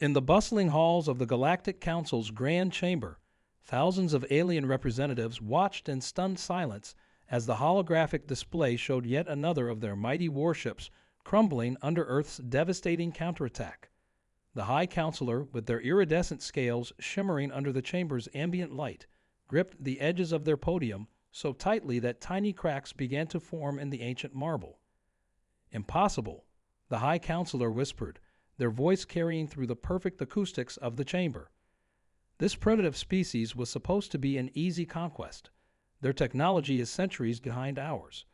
In the bustling halls of the Galactic Council's Grand Chamber, thousands of alien representatives watched in stunned silence as the holographic display showed yet another of their mighty warships crumbling under Earth's devastating counterattack. The High Counselor, with their iridescent scales shimmering under the chamber's ambient light, gripped the edges of their podium so tightly that tiny cracks began to form in the ancient marble. "Impossible," the High Counselor whispered, their voice carrying through the perfect acoustics of the chamber. "This primitive species was supposed to be an easy conquest. Their technology is centuries behind ours.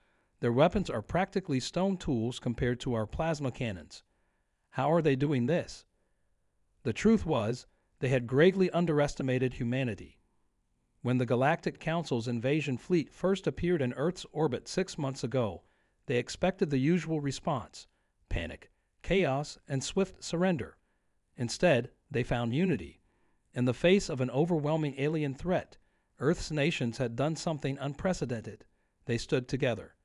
Their weapons are practically stone tools compared to our plasma cannons. How are they doing this?" The truth was, they had gravely underestimated humanity. When the Galactic Council's invasion fleet first appeared in Earth's orbit 6 months ago, they expected the usual response: panic, chaos, and swift surrender. Instead, they found unity. In the face of an overwhelming alien threat, Earth's nations had done something unprecedented. They stood together.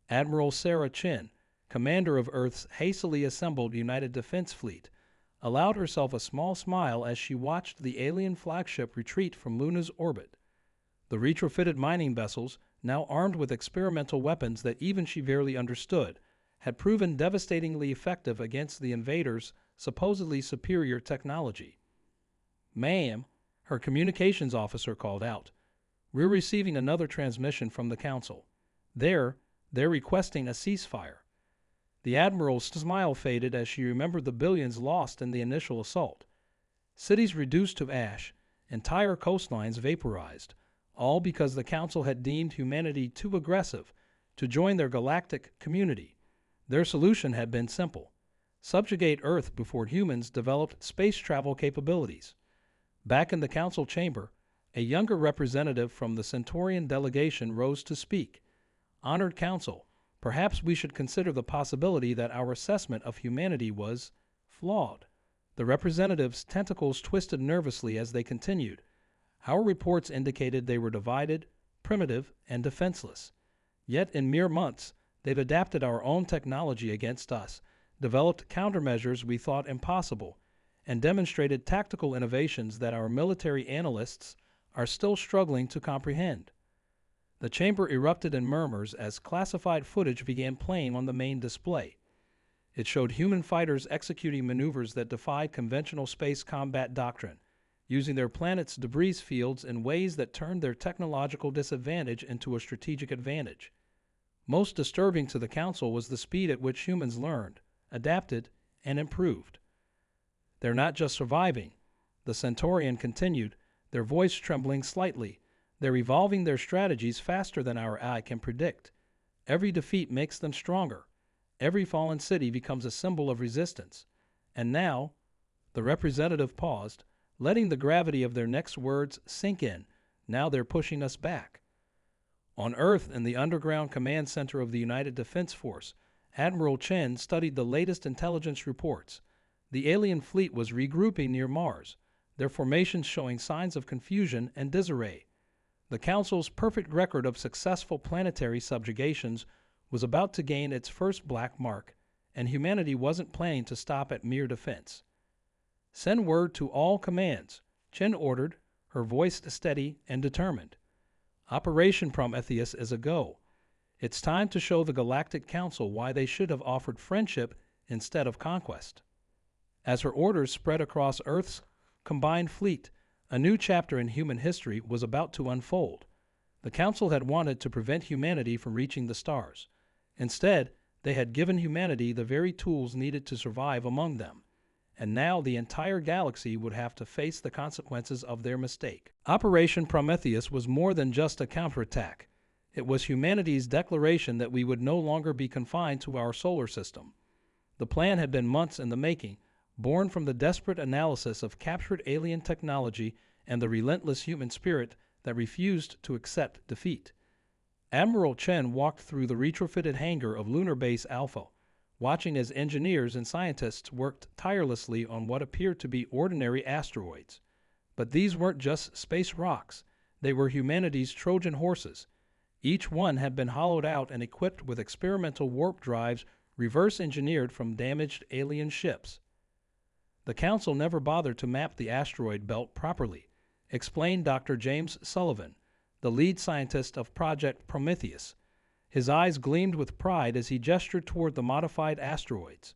Admiral Sarah Chin, commander of Earth's hastily assembled United Defense Fleet, allowed herself a small smile as she watched the alien flagship retreat from Luna's orbit. The retrofitted mining vessels, now armed with experimental weapons that even she barely understood, had proven devastatingly effective against the invaders' supposedly superior technology. "Ma'am," her communications officer called out, "we're receiving another transmission from the Council. They're requesting a ceasefire." The Admiral's smile faded as she remembered the billions lost in the initial assault. Cities reduced to ash, entire coastlines vaporized, all because the Council had deemed humanity too aggressive to join their galactic community. Their solution had been simple: subjugate Earth before humans developed space travel capabilities. Back in the Council chamber, a younger representative from the Centaurian delegation rose to speak. "Honored Council, perhaps we should consider the possibility that our assessment of humanity was flawed." The representative's tentacles twisted nervously as they continued. "Our reports indicated they were divided, primitive, and defenseless. Yet in mere months, they've adapted our own technology against us, developed countermeasures we thought impossible, and demonstrated tactical innovations that our military analysts are still struggling to comprehend." The chamber erupted in murmurs as classified footage began playing on the main display. It showed human fighters executing maneuvers that defied conventional space combat doctrine, using their planet's debris fields in ways that turned their technological disadvantage into a strategic advantage. Most disturbing to the Council was the speed at which humans learned, adapted, and improved. "They're not just surviving," the Centaurian continued, their voice trembling slightly. "They're evolving their strategies faster than our eye can predict. Every defeat makes them stronger. Every fallen city becomes a symbol of resistance. And now," the representative paused, letting the gravity of their next words sink in, "now they're pushing us back." On Earth, in the underground command center of the United Defense Force, Admiral Chen studied the latest intelligence reports. The alien fleet was regrouping near Mars, their formations showing signs of confusion and disarray. The Council's perfect record of successful planetary subjugations was about to gain its first black mark, and humanity wasn't planning to stop at mere defense. "Send word to all commands," Chen ordered, her voice steady and determined. "Operation Prometheus is a go. It's time to show the Galactic Council why they should have offered friendship instead of conquest." As her orders spread across Earth's combined fleet, a new chapter in human history was about to unfold. The Council had wanted to prevent humanity from reaching the stars. Instead, they had given humanity the very tools needed to survive among them. And now the entire galaxy would have to face the consequences of their mistake. Operation Prometheus was more than just a counterattack. It was humanity's declaration that we would no longer be confined to our solar system. The plan had been months in the making, born from the desperate analysis of captured alien technology and the relentless human spirit that refused to accept defeat. Admiral Chen walked through the retrofitted hangar of Lunar Base Alpha, watching as engineers and scientists worked tirelessly on what appeared to be ordinary asteroids. But these weren't just space rocks, they were humanity's Trojan horses. Each one had been hollowed out and equipped with experimental warp drives reverse-engineered from damaged alien ships. The Council never bothered to map the asteroid belt properly, explained Dr. James Sullivan, the lead scientist of Project Prometheus. His eyes gleamed with pride as he gestured toward the modified asteroids.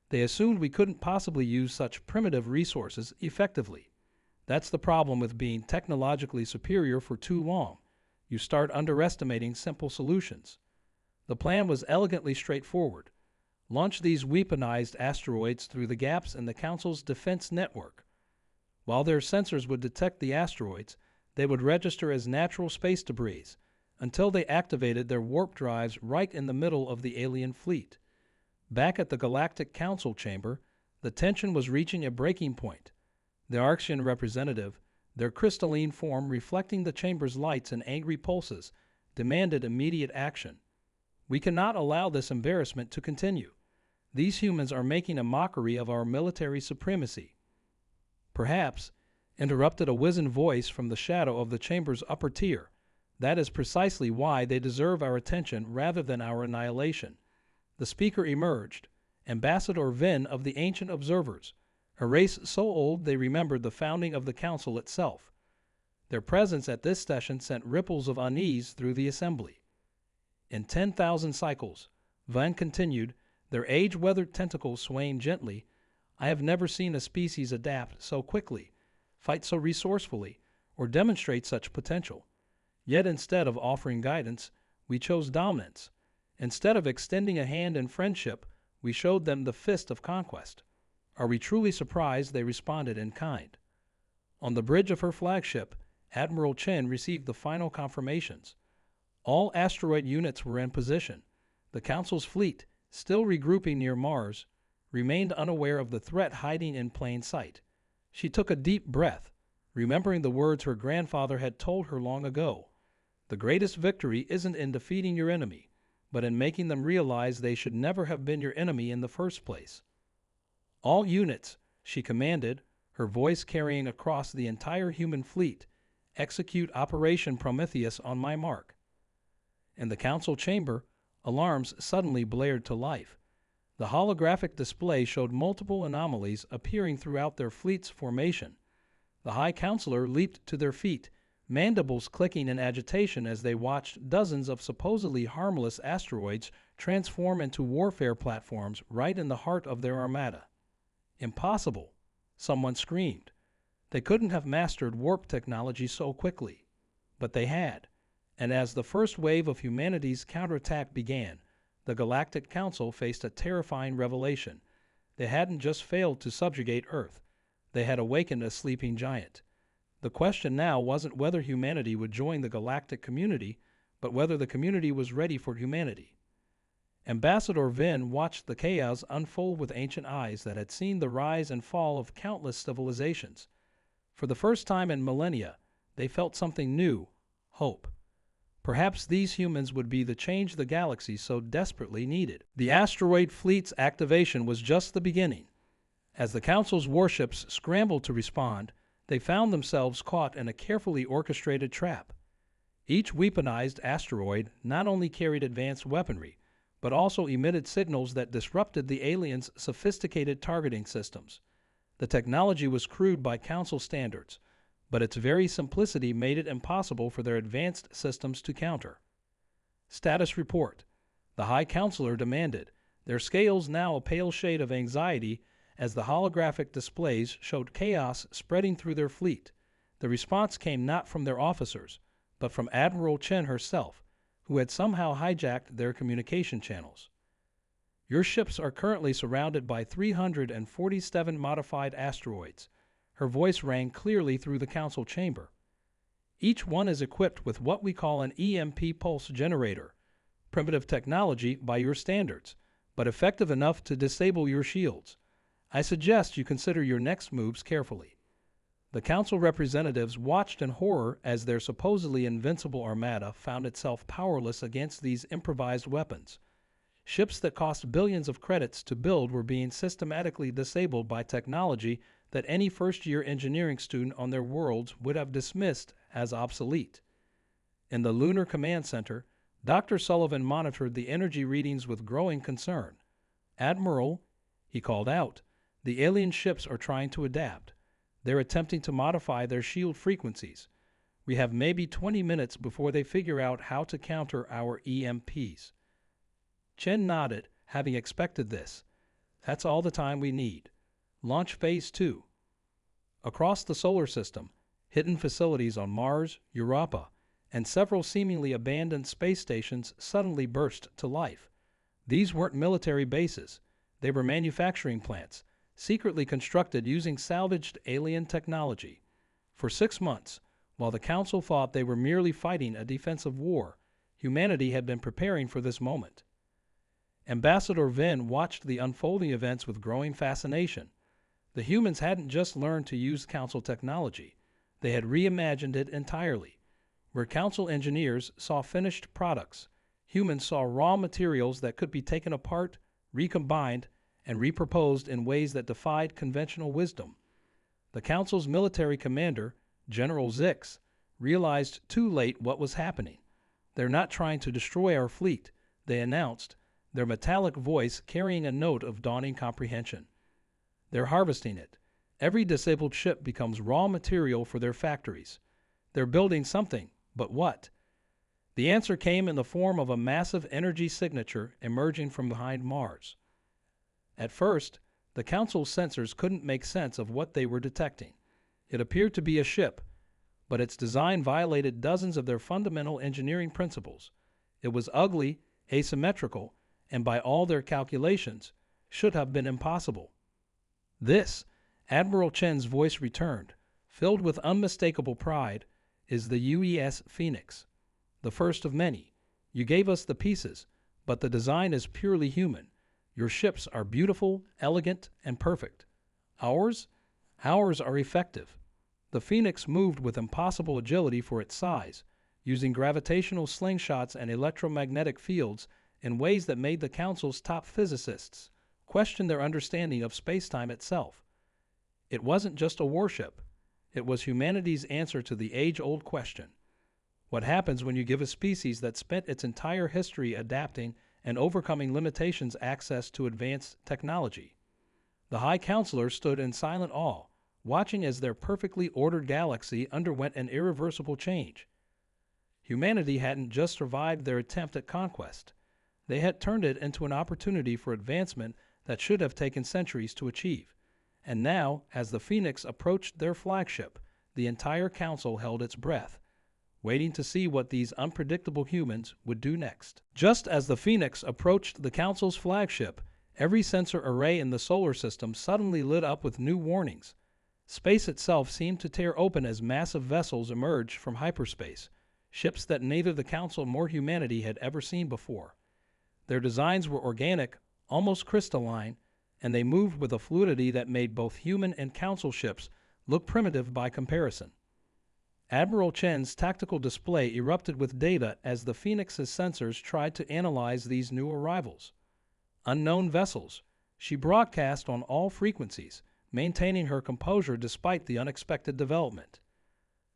They assumed we couldn't possibly use such primitive resources effectively. That's the problem with being technologically superior for too long. You start underestimating simple solutions. The plan was elegantly straightforward. Launch these weaponized asteroids through the gaps in the Council's defense network. While their sensors would detect the asteroids, they would register as natural space debris until they activated their warp drives right in the middle of the alien fleet. Back at the Galactic Council chamber, the tension was reaching a breaking point. The Orcsian representative, their crystalline form reflecting the chamber's lights and angry pulses, demanded immediate action. We cannot allow this embarrassment to continue. These humans are making a mockery of our military supremacy. Perhaps, interrupted a wizened voice from the shadow of the chamber's upper tier, that is precisely why they deserve our attention rather than our annihilation. The speaker emerged, Ambassador Vin of the Ancient Observers, a race so old they remembered the founding of the Council itself. Their presence at this session sent ripples of unease through the assembly. In 10,000 cycles, Vin continued, their age-weathered tentacles swaying gently, I have never seen a species adapt so quickly, fight so resourcefully, or demonstrate such potential. Yet instead of offering guidance, we chose dominance. Instead of extending a hand in friendship, we showed them the fist of conquest. Are we truly surprised they responded in kind? On the bridge of her flagship, Admiral Chen received the final confirmations. All asteroid units were in position. The Council's fleet, still regrouping near Mars, remained unaware of the threat hiding in plain sight. She took a deep breath, remembering the words her grandfather had told her long ago. The greatest victory isn't in defeating your enemy, but in making them realize they should never have been your enemy in the first place. All units, she commanded, her voice carrying across the entire human fleet, execute Operation Prometheus on my mark. In the Council chamber, alarms suddenly blared to life. The holographic display showed multiple anomalies appearing throughout their fleet's formation. The High Counselor leaped to their feet, mandibles clicking in agitation as they watched dozens of supposedly harmless asteroids transform into warfare platforms right in the heart of their armada. Impossible, someone screamed. They couldn't have mastered warp technology so quickly. But they had, and as the first wave of humanity's counterattack began, the Galactic Council faced a terrifying revelation. They hadn't just failed to subjugate Earth. They had awakened a sleeping giant. The question now wasn't whether humanity would join the galactic community, but whether the community was ready for humanity. Ambassador Vin watched the chaos unfold with ancient eyes that had seen the rise and fall of countless civilizations. For the first time in millennia, they felt something new, hope. Perhaps these humans would be the change the galaxy so desperately needed. The asteroid fleet's activation was just the beginning. As the Council's warships scrambled to respond, they found themselves caught in a carefully orchestrated trap. Each weaponized asteroid not only carried advanced weaponry, but also emitted signals that disrupted the aliens' sophisticated targeting systems. The technology was crude by Council standards, but its very simplicity made it impossible for their advanced systems to counter. Status report, the High Counselor demanded, their scales now a pale shade of anxiety as the holographic displays showed chaos spreading through their fleet. The response came not from their officers, but from Admiral Chen herself, who had somehow hijacked their communication channels. Your ships are currently surrounded by 347 modified asteroids. Her voice rang clearly through the Council chamber. Each one is equipped with what we call an EMP pulse generator, primitive technology by your standards, but effective enough to disable your shields. I suggest you consider your next moves carefully. The Council representatives watched in horror as their supposedly invincible armada found itself powerless against these improvised weapons. Ships that cost billions of credits to build were being systematically disabled by technology that any first-year engineering student on their worlds would have dismissed as obsolete. In the Lunar Command Center, Dr. Sullivan monitored the energy readings with growing concern. Admiral, he called out, The alien ships are trying to adapt. They're attempting to modify their shield frequencies. We have maybe 20 minutes before they figure out how to counter our EMPs." Chen nodded, having expected this. "That's all the time we need. Launch Phase 2. Across the solar system, hidden facilities on Mars, Europa, and several seemingly abandoned space stations suddenly burst to life. These weren't military bases. They were manufacturing plants, secretly constructed using salvaged alien technology. For 6 months, while the Council thought they were merely fighting a defensive war, humanity had been preparing for this moment. Ambassador Vin watched the unfolding events with growing fascination. The humans hadn't just learned to use Council technology. They had reimagined it entirely. Where Council engineers saw finished products, humans saw raw materials that could be taken apart, recombined, and reproposed in ways that defied conventional wisdom. The Council's military commander, General Zix, realized too late what was happening. "They're not trying to destroy our fleet," they announced, their metallic voice carrying a note of dawning comprehension. "They're harvesting it. Every disabled ship becomes raw material for their factories. They're building something, but what?" The answer came in the form of a massive energy signature emerging from behind Mars. At first, the Council's sensors couldn't make sense of what they were detecting. It appeared to be a ship, but its design violated dozens of their fundamental engineering principles. It was ugly, asymmetrical, and by all their calculations, should have been impossible. "This," Admiral Chen's voice returned, filled with unmistakable pride, "is the UES Phoenix. The first of many. You gave us the pieces, but the design is purely human. Your ships are beautiful, elegant, and perfect. Ours? Ours are effective. The Phoenix moved with impossible agility for its size, using gravitational slingshots and electromagnetic fields in ways that made the Council's top physicists question their understanding of space-time itself. It wasn't just a warship. It was humanity's answer to the age-old question. What happens when you give a species that spent its entire history adapting and overcoming limitations access to advanced technology?" The High Counselor stood in silent awe, watching as their perfectly ordered galaxy underwent an irreversible change. Humanity hadn't just survived their attempt at conquest. They had turned it into an opportunity for advancement that should have taken centuries to achieve. And now, as the Phoenix approached their flagship, the entire Council held its breath, waiting to see what these unpredictable humans would do next. Just as the Phoenix approached the Council's flagship, every sensor array in the solar system suddenly lit up with new warnings. Space itself seemed to tear open as massive vessels emerged from hyperspace, ships that neither the Council nor humanity had ever seen before. Their designs were organic, almost crystalline, and they moved with a fluidity that made both human and Council ships look primitive by comparison. Admiral Chen's tactical display erupted with data as the Phoenix's sensors tried to analyze these new arrivals. Unknown vessels, she broadcast on all frequencies, maintaining her composure despite the unexpected development.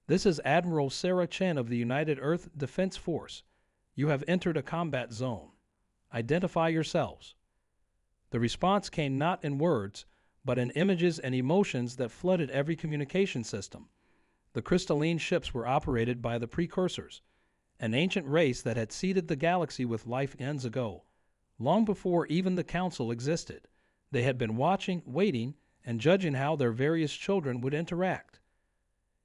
"This is Admiral Sarah Chen of the United Earth Defense Force. You have entered a combat zone. Identify yourselves." The response came not in words, but in images and emotions that flooded every communication system. The crystalline ships were operated by the Precursors, an ancient race that had seeded the galaxy with life eons ago. Long before even the Council existed, they had been watching, waiting, and judging how their various children would interact.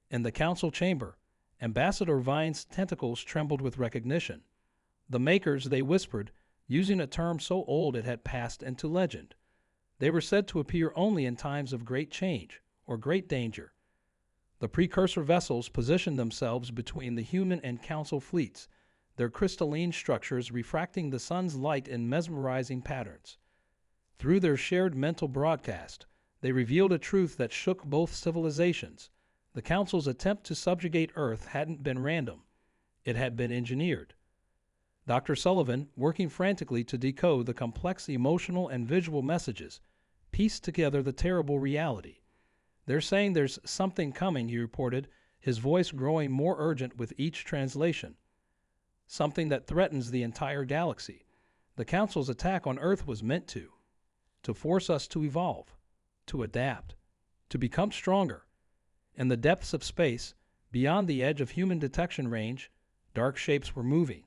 In the Council chamber, Ambassador Vine's tentacles trembled with recognition. The Makers, they whispered, using a term so old it had passed into legend. They were said to appear only in times of great change or great danger. The Precursor vessels positioned themselves between the human and Council fleets, their crystalline structures refracting the sun's light in mesmerizing patterns. Through their shared mental broadcast, they revealed a truth that shook both civilizations. The Council's attempt to subjugate Earth hadn't been random. It had been engineered. Dr. Sullivan, working frantically to decode the complex emotional and visual messages, pieced together the terrible reality. "They're saying there's something coming," he reported, his voice growing more urgent with each translation. "Something that threatens the entire galaxy. The Council's attack on Earth was meant to force us to evolve, to adapt, to become stronger. In the depths of space, beyond the edge of human detection range, dark shapes were moving.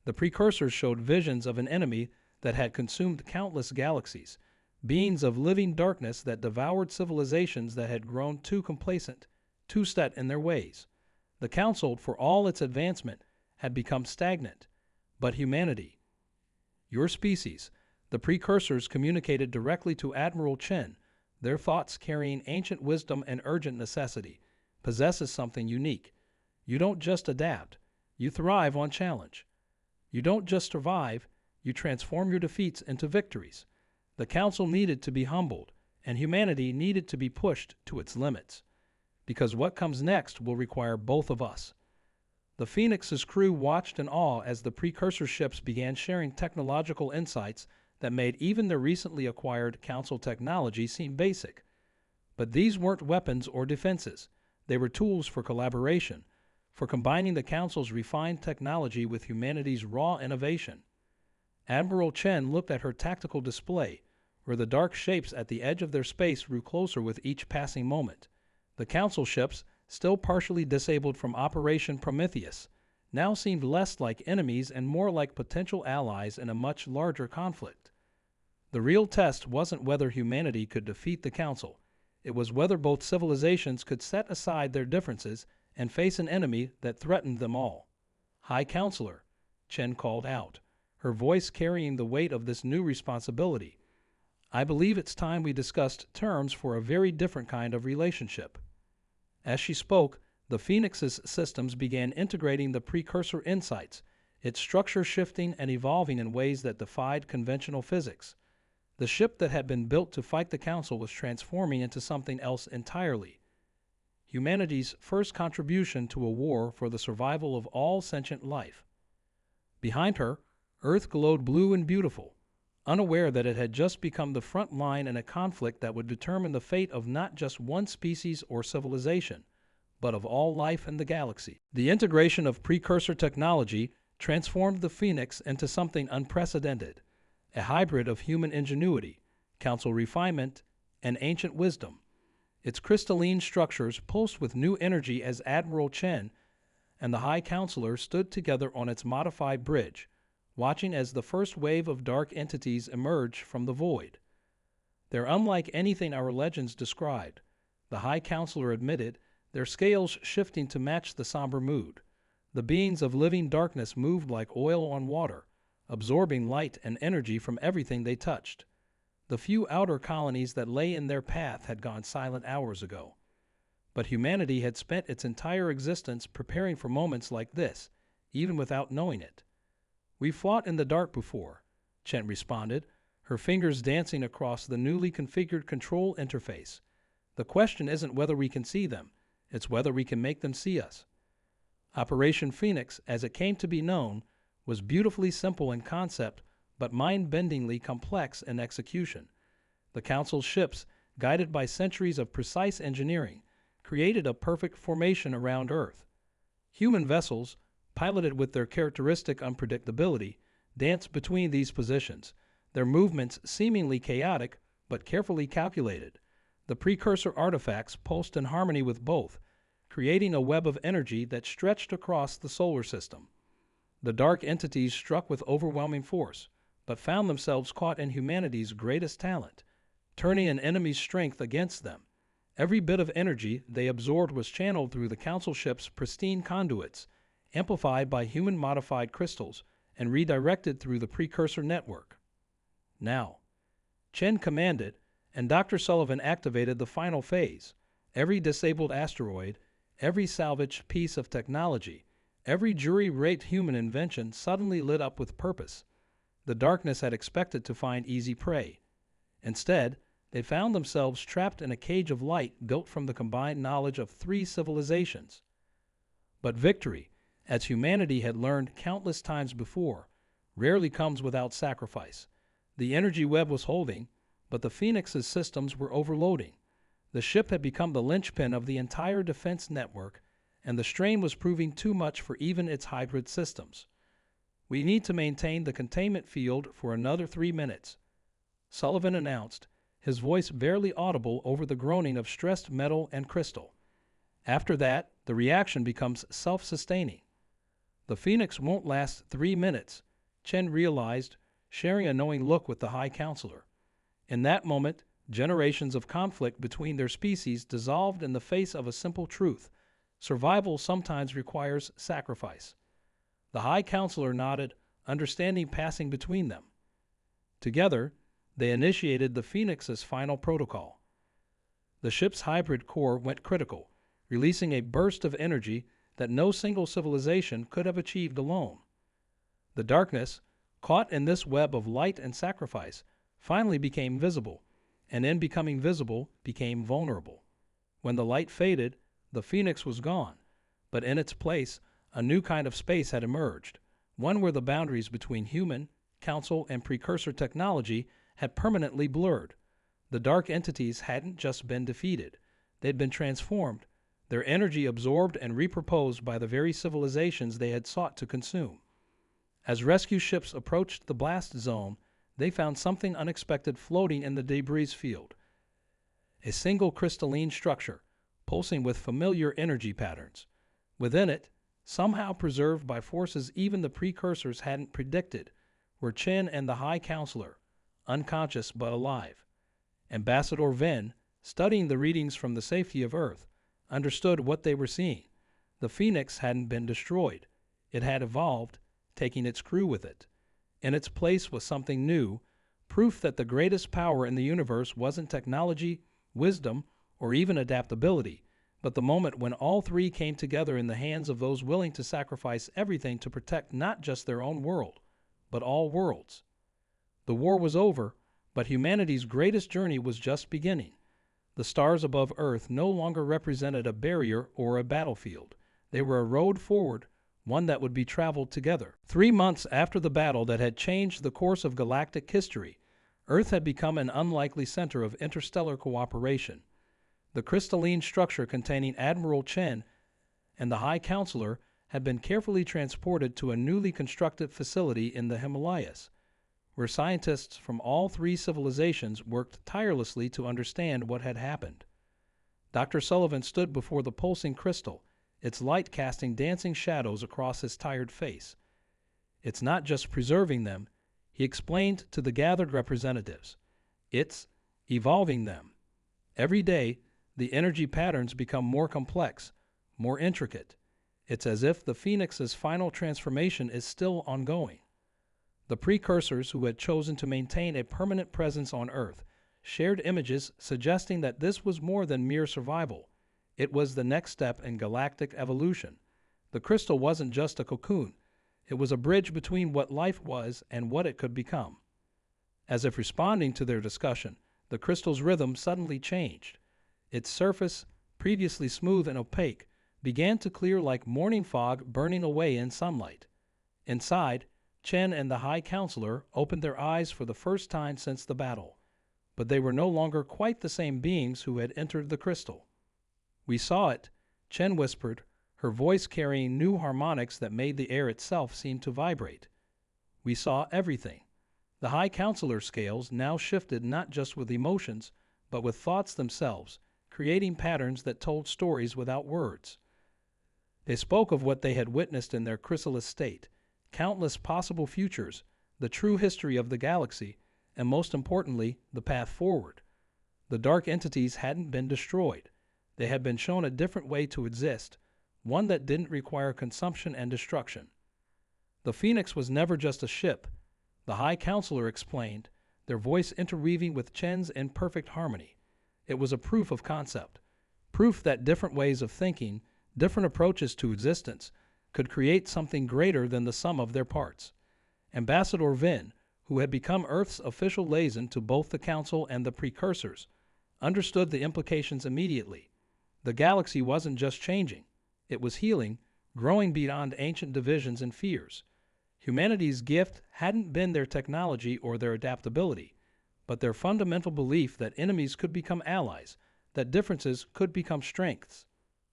The precursors showed visions of an enemy that had consumed countless galaxies, beings of living darkness that devoured civilizations that had grown too complacent, too set in their ways. The Council, for all its advancement, had become stagnant. But humanity, your species, the precursors communicated directly to Admiral Chen, their thoughts carrying ancient wisdom and urgent necessity, possesses something unique. You don't just adapt, you thrive on challenge. You don't just survive, you transform your defeats into victories. The Council needed to be humbled, and humanity needed to be pushed to its limits. Because what comes next will require both of us. The Phoenix's crew watched in awe as the precursor ships began sharing technological insights that made even their recently acquired Council technology seem basic. But these weren't weapons or defenses. They were tools for collaboration, for combining the Council's refined technology with humanity's raw innovation. Admiral Chen looked at her tactical display, where the dark shapes at the edge of their space grew closer with each passing moment. The Council ships, still partially disabled from Operation Prometheus, now seemed less like enemies and more like potential allies in a much larger conflict. The real test wasn't whether humanity could defeat the Council. It was whether both civilizations could set aside their differences and face an enemy that threatened them all. High Counselor, Chen called out, her voice carrying the weight of this new responsibility. I believe it's time we discussed terms for a very different kind of relationship. As she spoke, the Phoenix's systems began integrating the precursor insights, its structure shifting and evolving in ways that defied conventional physics. The ship that had been built to fight the Council was transforming into something else entirely. Humanity's first contribution to a war for the survival of all sentient life. Behind her, Earth glowed blue and beautiful, unaware that it had just become the front line in a conflict that would determine the fate of not just one species or civilization, but of all life in the galaxy. The integration of precursor technology transformed the Phoenix into something unprecedented, a hybrid of human ingenuity, Council refinement, and ancient wisdom. Its crystalline structures pulsed with new energy as Admiral Chen and the High Counselor stood together on its modified bridge, watching as the first wave of dark entities emerged from the void. They're unlike anything our legends described, the High Counselor admitted, their scales shifting to match the somber mood. The beings of living darkness moved like oil on water, absorbing light and energy from everything they touched. The few outer colonies that lay in their path had gone silent hours ago. But humanity had spent its entire existence preparing for moments like this, even without knowing it. We fought in the dark before, Chen responded, her fingers dancing across the newly configured control interface. The question isn't whether we can see them, it's whether we can make them see us. Operation Phoenix, as it came to be known, was beautifully simple in concept, but mind-bendingly complex in execution. The Council's ships, guided by centuries of precise engineering, created a perfect formation around Earth. Human vessels, piloted with their characteristic unpredictability, danced between these positions, their movements seemingly chaotic but carefully calculated. The precursor artifacts pulsed in harmony with both, creating a web of energy that stretched across the solar system. The dark entities struck with overwhelming force, but found themselves caught in humanity's greatest talent, turning an enemy's strength against them. Every bit of energy they absorbed was channeled through the Council ship's pristine conduits, amplified by human-modified crystals, and redirected through the precursor network. Now, Chen commanded, and Dr. Sullivan activated the final phase. Every disabled asteroid, every salvaged piece of technology, every jury-rigged human invention suddenly lit up with purpose. The darkness had expected to find easy prey. Instead, they found themselves trapped in a cage of light built from the combined knowledge of 3 civilizations. But victory, as humanity had learned countless times before, rarely comes without sacrifice. The energy web was holding, but the Phoenix's systems were overloading. The ship had become the linchpin of the entire defense network, and the strain was proving too much for even its hybrid systems. We need to maintain the containment field for another 3 minutes, Sullivan announced, his voice barely audible over the groaning of stressed metal and crystal. After that, the reaction becomes self-sustaining. The Phoenix won't last 3 minutes, Chen realized, sharing a knowing look with the High Counselor. In that moment, generations of conflict between their species dissolved in the face of a simple truth: survival sometimes requires sacrifice. The High Counselor nodded, understanding passing between them. Together, they initiated the Phoenix's final protocol. The ship's hybrid core went critical, releasing a burst of energy that no single civilization could have achieved alone. The darkness, caught in this web of light and sacrifice, finally became visible, and in becoming visible, became vulnerable. When the light faded, the Phoenix was gone, but in its place, a new kind of space had emerged, one where the boundaries between human, council, and precursor technology had permanently blurred. The dark entities hadn't just been defeated, they'd been transformed, their energy absorbed and repurposed by the very civilizations they had sought to consume. As rescue ships approached the blast zone, they found something unexpected floating in the debris field. A single crystalline structure, pulsing with familiar energy patterns. Within it, somehow preserved by forces even the precursors hadn't predicted, were Chen and the High Counselor, unconscious but alive. Ambassador Ven, studying the readings from the safety of Earth, understood what they were seeing. The Phoenix hadn't been destroyed. It had evolved, taking its crew with it. In its place was something new, proof that the greatest power in the universe wasn't technology, wisdom, or even adaptability, but the moment when all three came together in the hands of those willing to sacrifice everything to protect not just their own world, but all worlds. The war was over, but humanity's greatest journey was just beginning. The stars above Earth no longer represented a barrier or a battlefield. They were a road forward, one that would be traveled together. 3 months after the battle that had changed the course of galactic history, Earth had become an unlikely center of interstellar cooperation. The crystalline structure containing Admiral Chen and the High Counselor had been carefully transported to a newly constructed facility in the Himalayas, where scientists from all three civilizations worked tirelessly to understand what had happened. Dr. Sullivan stood before the pulsing crystal, its light casting dancing shadows across his tired face. It's not just preserving them, he explained to the gathered representatives. It's evolving them. Every day, the energy patterns become more complex, more intricate. It's as if the Phoenix's final transformation is still ongoing. The precursors who had chosen to maintain a permanent presence on Earth shared images suggesting that this was more than mere survival. It was the next step in galactic evolution. The crystal wasn't just a cocoon. It was a bridge between what life was and what it could become. As if responding to their discussion, the crystal's rhythm suddenly changed. Its surface, previously smooth and opaque, began to clear like morning fog burning away in sunlight. Inside, Chen and the High Counselor opened their eyes for the first time since the battle, but they were no longer quite the same beings who had entered the crystal. "We saw it," Chen whispered, her voice carrying new harmonics that made the air itself seem to vibrate. "We saw everything." The High Counselor's scales now shifted not just with emotions, but with thoughts themselves, creating patterns that told stories without words. They spoke of what they had witnessed in their chrysalis state, countless possible futures, the true history of the galaxy, and most importantly, the path forward. The dark entities hadn't been destroyed. They had been shown a different way to exist, one that didn't require consumption and destruction. The Phoenix was never just a ship, the High Counselor explained, their voice interweaving with Chen's in perfect harmony. It was a proof of concept, proof that different ways of thinking, different approaches to existence, could create something greater than the sum of their parts. Ambassador Ven, who had become Earth's official liaison to both the Council and the precursors, understood the implications immediately. The galaxy wasn't just changing, it was healing, growing beyond ancient divisions and fears. Humanity's gift hadn't been their technology or their adaptability, but their fundamental belief that enemies could become allies, that differences could become strengths.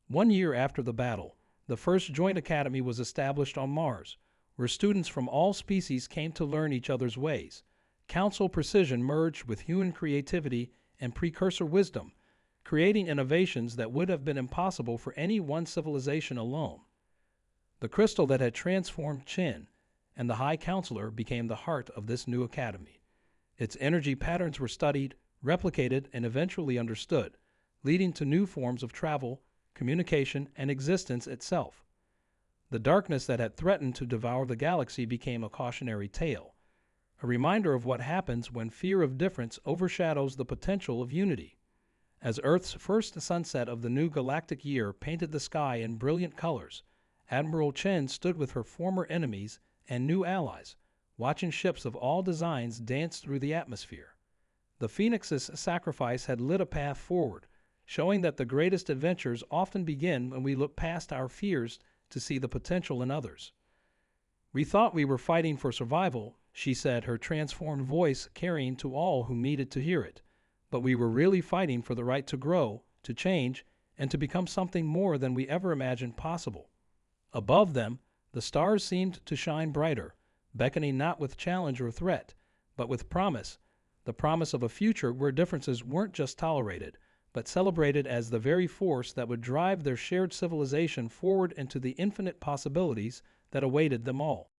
1 year after the battle, the first joint academy was established on Mars, where students from all species came to learn each other's ways. Council precision merged with human creativity and precursor wisdom, creating innovations that would have been impossible for any one civilization alone. The crystal that had transformed Qin and the High Counselor became the heart of this new academy. Its energy patterns were studied, replicated, and eventually understood, leading to new forms of travel, communication, and existence itself. The darkness that had threatened to devour the galaxy became a cautionary tale, a reminder of what happens when fear of difference overshadows the potential of unity. As Earth's first sunset of the new galactic year painted the sky in brilliant colors, Admiral Chen stood with her former enemies and new allies, watching ships of all designs dance through the atmosphere. The Phoenix's sacrifice had lit a path forward, showing that the greatest adventures often begin when we look past our fears to see the potential in others. "We thought we were fighting for survival," she said, her transformed voice carrying to all who needed to hear it. "But we were really fighting for the right to grow, to change, and to become something more than we ever imagined possible." Above them, the stars seemed to shine brighter, beckoning not with challenge or threat, but with promise, the promise of a future where differences weren't just tolerated, but celebrated as the very force that would drive their shared civilization forward into the infinite possibilities that awaited them all.